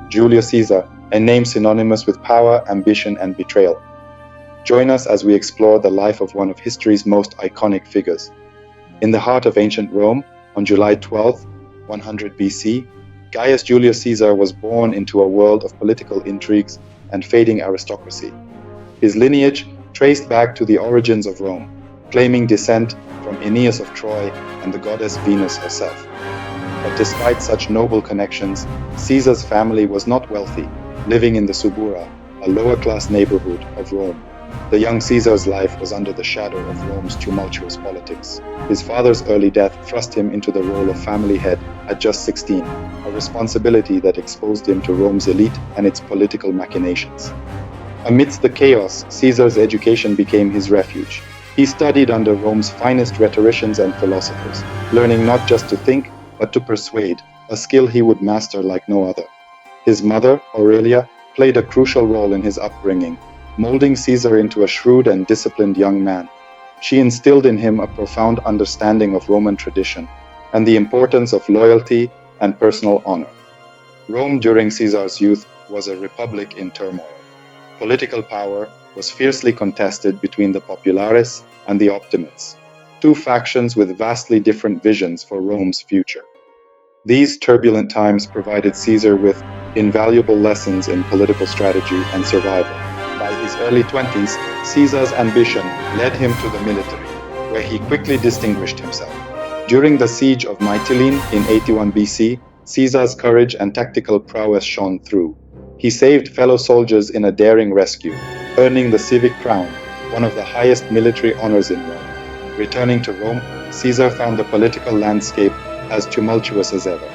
Julius Caesar, a name synonymous with power, ambition, and betrayal. Join us as we explore the life of one of history's most iconic figures. In the heart of ancient Rome, on July 12, 100 BC, Gaius Julius Caesar was born into a world of political intrigues and fading aristocracy. His lineage traced back to the origins of Rome, claiming descent from Aeneas of Troy and the goddess Venus herself. But despite such noble connections, Caesar's family was not wealthy, living in the Subura, a lower-class neighborhood of Rome. The young Caesar's life was under the shadow of Rome's tumultuous politics. His father's early death thrust him into the role of family head at just 16, a responsibility that exposed him to Rome's elite and its political machinations. Amidst the chaos, Caesar's education became his refuge. He studied under Rome's finest rhetoricians and philosophers, learning not just to think, but to persuade, a skill he would master like no other. His mother, Aurelia, played a crucial role in his upbringing, molding Caesar into a shrewd and disciplined young man. She instilled in him a profound understanding of Roman tradition and the importance of loyalty and personal honor. Rome during Caesar's youth was a republic in turmoil. Political power was fiercely contested between the populares and the optimates, two factions with vastly different visions for Rome's future. These turbulent times provided Caesar with invaluable lessons in political strategy and survival. By his early 20s, Caesar's ambition led him to the military, where he quickly distinguished himself. During the siege of Mytilene in 81 BC, Caesar's courage and tactical prowess shone through. He saved fellow soldiers in a daring rescue, earning the civic crown, one of the highest military honors in Rome. Returning to Rome, Caesar found the political landscape as tumultuous as ever.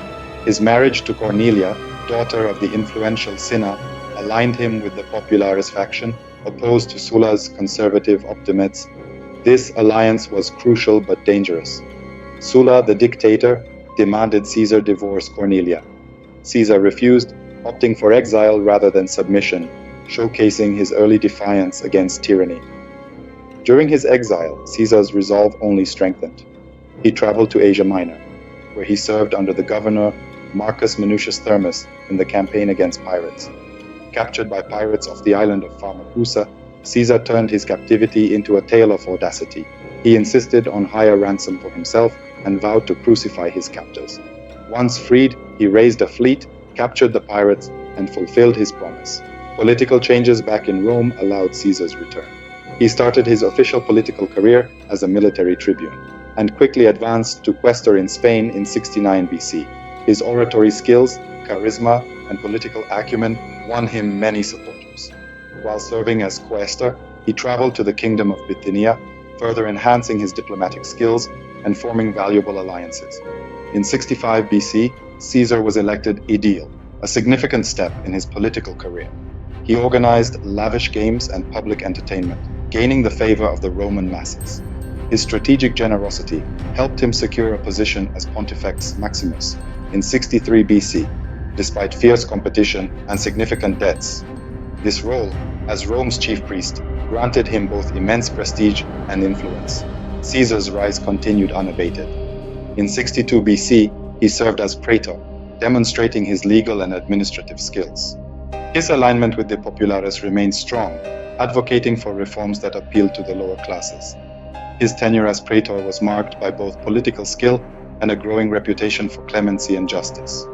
His marriage to Cornelia, daughter of the influential Cinna, aligned him with the popularis faction, opposed to Sulla's conservative optimates. This alliance was crucial but dangerous. Sulla, the dictator, demanded Caesar divorce Cornelia. Caesar refused, opting for exile rather than submission, showcasing his early defiance against tyranny. During his exile, Caesar's resolve only strengthened. He traveled to Asia Minor, where he served under the governor Marcus Minucius Thermus in the campaign against pirates. Captured by pirates off the island of Pharmacusa, Caesar turned his captivity into a tale of audacity. He insisted on higher ransom for himself and vowed to crucify his captors. Once freed, he raised a fleet, captured the pirates, and fulfilled his promise. Political changes back in Rome allowed Caesar's return. He started his official political career as a military tribune, and quickly advanced to quaestor in Spain in 69 BC. His oratory skills, charisma, and political acumen won him many supporters. While serving as quaestor, he traveled to the kingdom of Bithynia, further enhancing his diplomatic skills and forming valuable alliances. In 65 BC, Caesar was elected aedile, a significant step in his political career. He organized lavish games and public entertainment, gaining the favor of the Roman masses. His strategic generosity helped him secure a position as Pontifex Maximus in 63 BC, despite fierce competition and significant debts. This role, as Rome's chief priest, granted him both immense prestige and influence. Caesar's rise continued unabated. In 62 BC, he served as praetor, demonstrating his legal and administrative skills. His alignment with the populares remained strong, advocating for reforms that appealed to the lower classes. His tenure as praetor was marked by both political skill and a growing reputation for clemency and justice.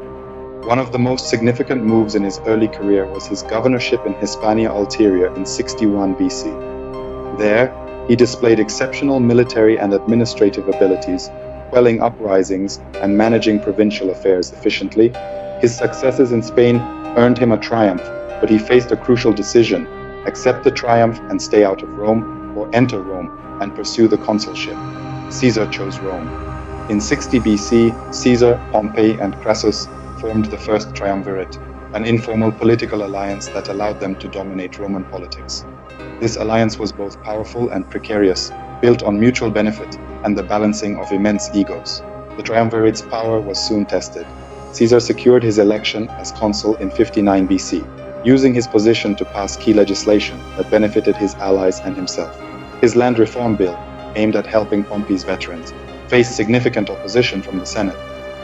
One of the most significant moves in his early career was his governorship in Hispania Ulterior in 61 BC. There, he displayed exceptional military and administrative abilities, quelling uprisings and managing provincial affairs efficiently. His successes in Spain earned him a triumph, but he faced a crucial decision: accept the triumph and stay out of Rome, or enter Rome and pursue the consulship. Caesar chose Rome. In 60 BC, Caesar, Pompey, and Crassus formed the First Triumvirate, an informal political alliance that allowed them to dominate Roman politics. This alliance was both powerful and precarious, built on mutual benefit and the balancing of immense egos. The Triumvirate's power was soon tested. Caesar secured his election as consul in 59 BC, using his position to pass key legislation that benefited his allies and himself. His land reform bill, aimed at helping Pompey's veterans, faced significant opposition from the Senate.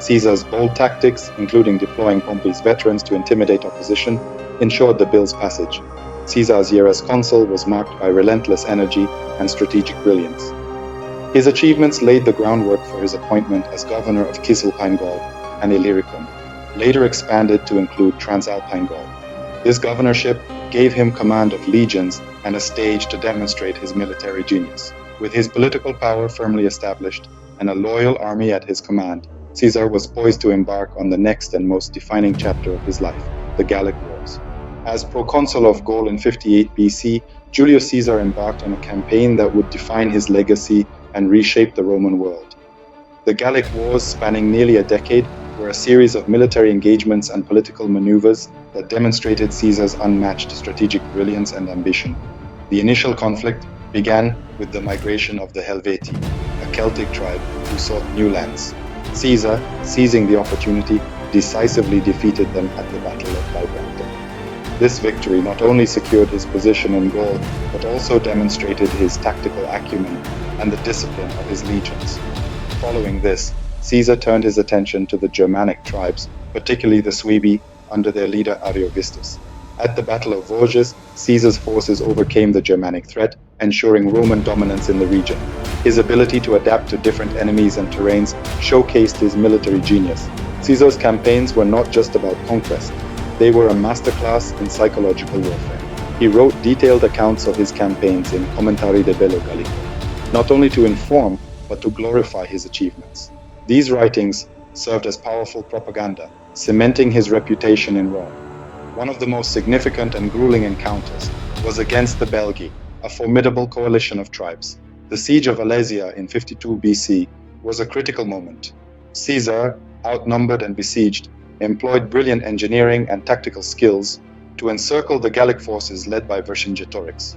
Caesar's bold tactics, including deploying Pompey's veterans to intimidate opposition, ensured the bill's passage. Caesar's year as consul was marked by relentless energy and strategic brilliance. His achievements laid the groundwork for his appointment as governor of Cisalpine Gaul and Illyricum, later expanded to include Transalpine Gaul. This governorship gave him command of legions and a stage to demonstrate his military genius. With his political power firmly established and a loyal army at his command, Caesar was poised to embark on the next and most defining chapter of his life, the Gallic Wars. As proconsul of Gaul in 58 BC, Julius Caesar embarked on a campaign that would define his legacy and reshape the Roman world. The Gallic Wars, spanning nearly a decade, were a series of military engagements and political maneuvers that demonstrated Caesar's unmatched strategic brilliance and ambition. The initial conflict began with the migration of the Helvetii, a Celtic tribe who sought new lands. Caesar, seizing the opportunity, decisively defeated them at the Battle of Bibracte. This victory not only secured his position in Gaul, but also demonstrated his tactical acumen and the discipline of his legions. Following this, Caesar turned his attention to the Germanic tribes, particularly the Suebi, under their leader Ariovistus. At the Battle of Vosges, Caesar's forces overcame the Germanic threat, ensuring Roman dominance in the region. His ability to adapt to different enemies and terrains showcased his military genius. Caesar's campaigns were not just about conquest, they were a masterclass in psychological warfare. He wrote detailed accounts of his campaigns in Commentari de Bello Gallico, not only to inform, but to glorify his achievements. These writings served as powerful propaganda, cementing his reputation in Rome. One of the most significant and grueling encounters was against the Belgae, a formidable coalition of tribes. The siege of Alesia in 52 BC was a critical moment. Caesar, outnumbered and besieged, employed brilliant engineering and tactical skills to encircle the Gallic forces led by Vercingetorix.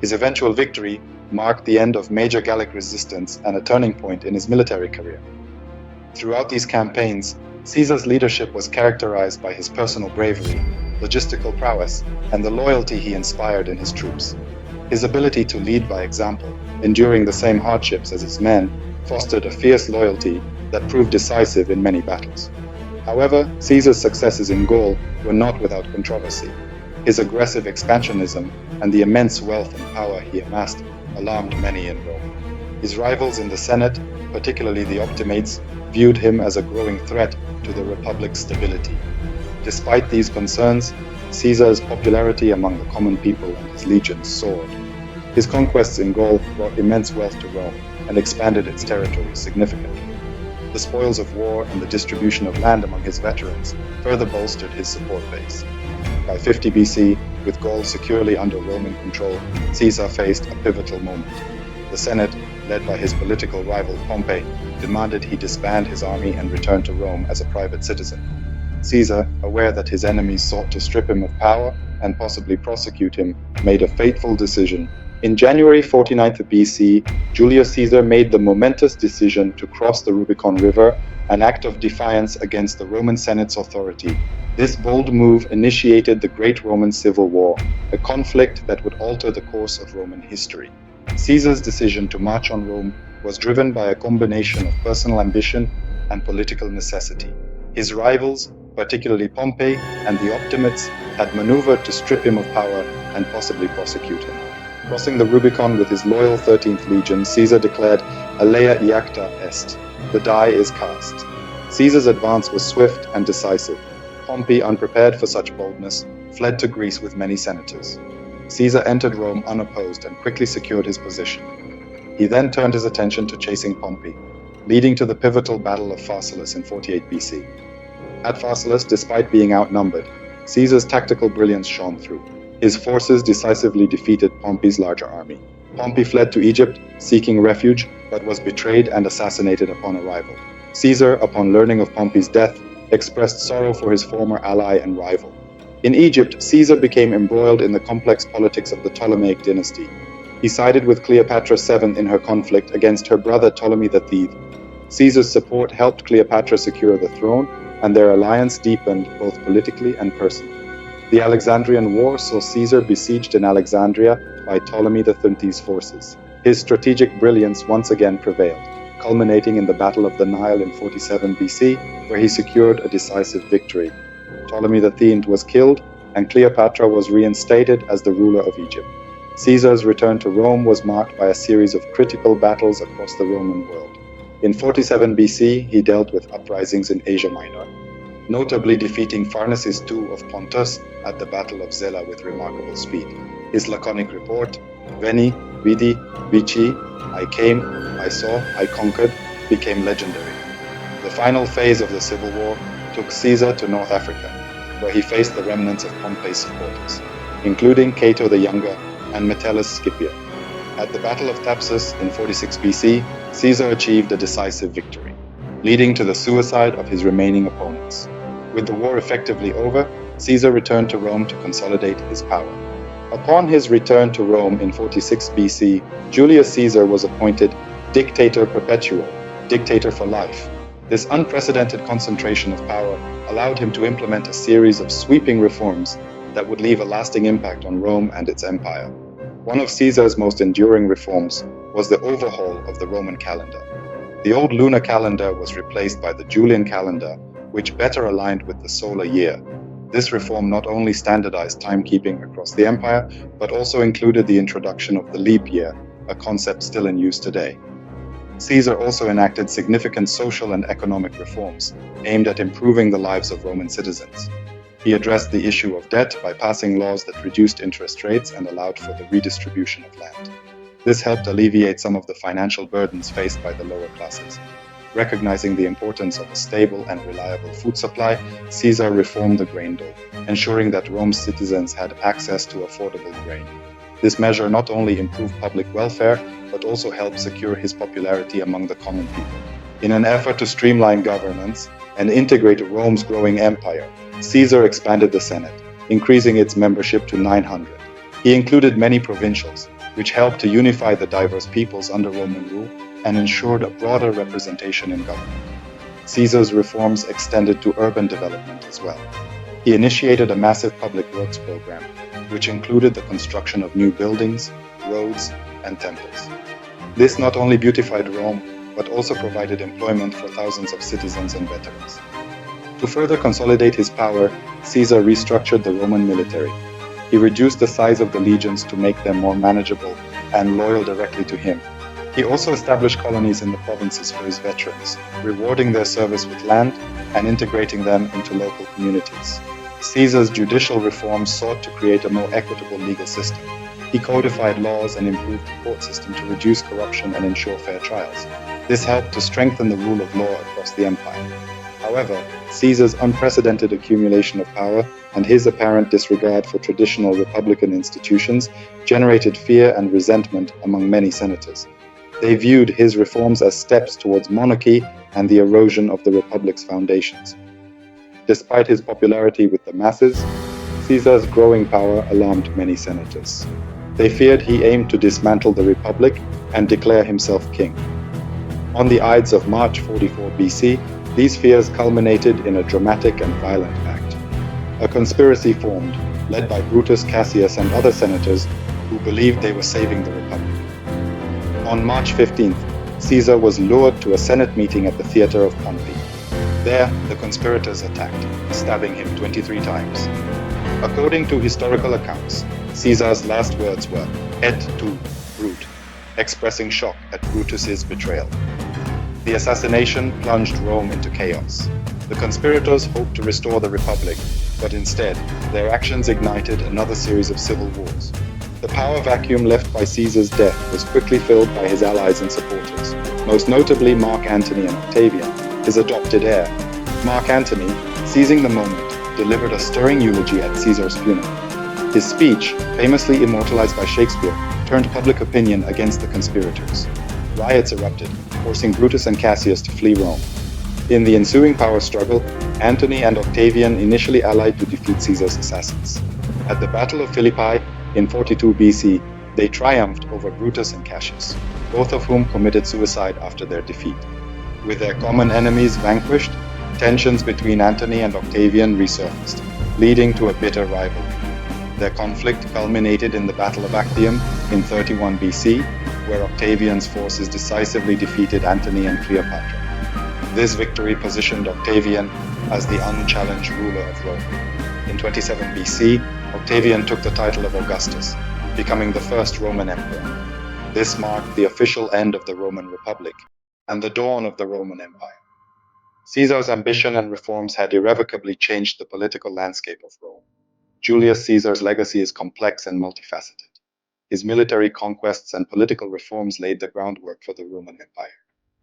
His eventual victory marked the end of major Gallic resistance and a turning point in his military career. Throughout these campaigns, Caesar's leadership was characterized by his personal bravery, logistical prowess, and the loyalty he inspired in his troops. His ability to lead by example, enduring the same hardships as his men, fostered a fierce loyalty that proved decisive in many battles. However, Caesar's successes in Gaul were not without controversy. His aggressive expansionism and the immense wealth and power he amassed alarmed many in Rome. His rivals in the Senate, particularly the Optimates, viewed him as a growing threat to the Republic's stability. Despite these concerns, Caesar's popularity among the common people and his legions soared. His conquests in Gaul brought immense wealth to Rome and expanded its territory significantly. The spoils of war and the distribution of land among his veterans further bolstered his support base. By 50 BC, with Gaul securely under Roman control, Caesar faced a pivotal moment. The Senate, led by his political rival Pompey, demanded he disband his army and return to Rome as a private citizen. Caesar, aware that his enemies sought to strip him of power and possibly prosecute him, made a fateful decision. In January 49 BC, Julius Caesar made the momentous decision to cross the Rubicon River, an act of defiance against the Roman Senate's authority. This bold move initiated the Great Roman Civil War, a conflict that would alter the course of Roman history. Caesar's decision to march on Rome was driven by a combination of personal ambition and political necessity. His rivals, particularly Pompey and the Optimates, had maneuvered to strip him of power and possibly prosecute him. Crossing the Rubicon with his loyal 13th Legion, Caesar declared, "Alea iacta est," the die is cast. Caesar's advance was swift and decisive. Pompey, unprepared for such boldness, fled to Greece with many senators. Caesar entered Rome unopposed and quickly secured his position. He then turned his attention to chasing Pompey, leading to the pivotal Battle of Pharsalus in 48 BC. At Pharsalus, despite being outnumbered, Caesar's tactical brilliance shone through. His forces decisively defeated Pompey's larger army. Pompey fled to Egypt, seeking refuge, but was betrayed and assassinated upon arrival. Caesar, upon learning of Pompey's death, expressed sorrow for his former ally and rival. In Egypt, Caesar became embroiled in the complex politics of the Ptolemaic dynasty. He sided with Cleopatra VII in her conflict against her brother Ptolemy the Thief. Caesar's support helped Cleopatra secure the throne, and their alliance deepened both politically and personally. The Alexandrian War saw Caesar besieged in Alexandria by Ptolemy the XIII's forces. His strategic brilliance once again prevailed. culminating in the Battle of the Nile in 47 BC, where he secured a decisive victory. Ptolemy the Thegned was killed, and Cleopatra was reinstated as the ruler of Egypt. Caesar's return to Rome was marked by a series of critical battles across the Roman world. In 47 BC, he dealt with uprisings in Asia Minor, notably defeating Pharnaces II of Pontus at the Battle of Zela with remarkable speed. His laconic report, Veni, Vidi, Vici, I came, I saw, I conquered, became legendary. The final phase of the civil war took Caesar to North Africa, where he faced the remnants of Pompey's supporters, including Cato the Younger and Metellus Scipio. At the Battle of Thapsus in 46 BC, Caesar achieved a decisive victory, leading to the suicide of his remaining opponents. With the war effectively over, Caesar returned to Rome to consolidate his power. Upon his return to Rome in 46 BC, Julius Caesar was appointed Dictator Perpetual, dictator for life. This unprecedented concentration of power allowed him to implement a series of sweeping reforms that would leave a lasting impact on Rome and its empire. One of Caesar's most enduring reforms was the overhaul of the Roman calendar. The old lunar calendar was replaced by the Julian calendar, which better aligned with the solar year. This reform not only standardized timekeeping across the empire, but also included the introduction of the leap year, a concept still in use today. Caesar also enacted significant social and economic reforms aimed at improving the lives of Roman citizens. He addressed the issue of debt by passing laws that reduced interest rates and allowed for the redistribution of land. This helped alleviate some of the financial burdens faced by the lower classes. Recognizing the importance of a stable and reliable food supply, Caesar reformed the grain dole, ensuring that Rome's citizens had access to affordable grain. This measure not only improved public welfare, but also helped secure his popularity among the common people. In an effort to streamline governance and integrate Rome's growing empire, Caesar expanded the Senate, increasing its membership to 900. He included many provincials, which helped to unify the diverse peoples under Roman rule and ensured a broader representation in government. Caesar's reforms extended to urban development as well. He initiated a massive public works program, which included the construction of new buildings, roads, and temples. This not only beautified Rome, but also provided employment for thousands of citizens and veterans. To further consolidate his power, Caesar restructured the Roman military. He reduced the size of the legions to make them more manageable and loyal directly to him. He also established colonies in the provinces for his veterans, rewarding their service with land and integrating them into local communities. Caesar's judicial reforms sought to create a more equitable legal system. He codified laws and improved the court system to reduce corruption and ensure fair trials. This helped to strengthen the rule of law across the empire. However, Caesar's unprecedented accumulation of power and his apparent disregard for traditional republican institutions generated fear and resentment among many senators. They viewed his reforms as steps towards monarchy and the erosion of the republic's foundations. Despite his popularity with the masses, Caesar's growing power alarmed many senators. They feared he aimed to dismantle the republic and declare himself king. On the Ides of March 44 BC, these fears culminated in a dramatic and violent act. A conspiracy formed, led by Brutus Cassius and other senators who believed they were saving the republic. On March 15th, Caesar was lured to a Senate meeting at the theater of Pompey. There, the conspirators attacked, stabbing him 23 times. According to historical accounts, Caesar's last words were, "Et tu, Brute," expressing shock at Brutus's betrayal. The assassination plunged Rome into chaos. The conspirators hoped to restore the republic, but instead, their actions ignited another series of civil wars. The power vacuum left by Caesar's death was quickly filled by his allies and supporters, most notably Mark Antony and Octavian, his adopted heir. Mark Antony, seizing the moment, delivered a stirring eulogy at Caesar's funeral. His speech, famously immortalized by Shakespeare, turned public opinion against the conspirators. Riots erupted, forcing Brutus and Cassius to flee Rome. In the ensuing power struggle, Antony and Octavian initially allied to defeat Caesar's assassins. At the Battle of Philippi in 42 BC, they triumphed over Brutus and Cassius, both of whom committed suicide after their defeat. With their common enemies vanquished, tensions between Antony and Octavian resurfaced, leading to a bitter rivalry. Their conflict culminated in the Battle of Actium in 31 BC, where Octavian's forces decisively defeated Antony and Cleopatra. This victory positioned Octavian as the unchallenged ruler of Rome. In 27 BC, Octavian took the title of Augustus, becoming the first Roman emperor. This marked the official end of the Roman Republic and the dawn of the Roman Empire. Caesar's ambition and reforms had irrevocably changed the political landscape of Rome. Julius Caesar's legacy is complex and multifaceted. His military conquests and political reforms laid the groundwork for the Roman Empire.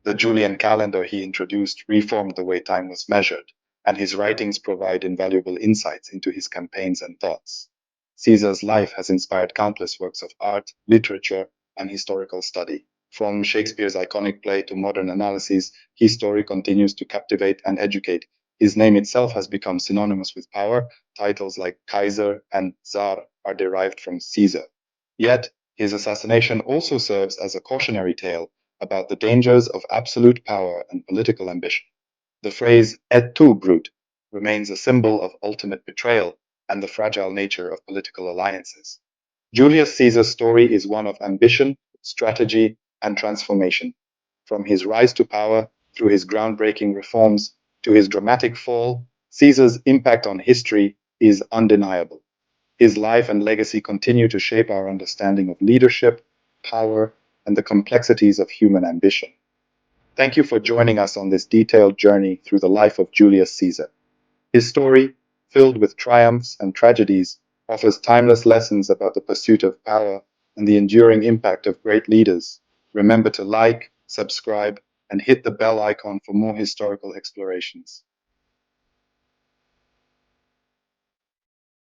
The Julian calendar he introduced reformed the way time was measured, and his writings provide invaluable insights into his campaigns and thoughts. Caesar's life has inspired countless works of art, literature, and historical study. From Shakespeare's iconic play to modern analyses, his story continues to captivate and educate. His name itself has become synonymous with power. Titles like Kaiser and Tsar are derived from Caesar. Yet, his assassination also serves as a cautionary tale about the dangers of absolute power and political ambition. The phrase et tu, Brute, remains a symbol of ultimate betrayal and the fragile nature of political alliances. Julius Caesar's story is one of ambition, strategy, and transformation. From his rise to power, through his groundbreaking reforms, to his dramatic fall, Caesar's impact on history is undeniable. His life and legacy continue to shape our understanding of leadership, power, and the complexities of human ambition. Thank you for joining us on this detailed journey through the life of Julius Caesar. His story, filled with triumphs and tragedies, offers timeless lessons about the pursuit of power and the enduring impact of great leaders. Remember to like, subscribe, and hit the bell icon for more historical explorations.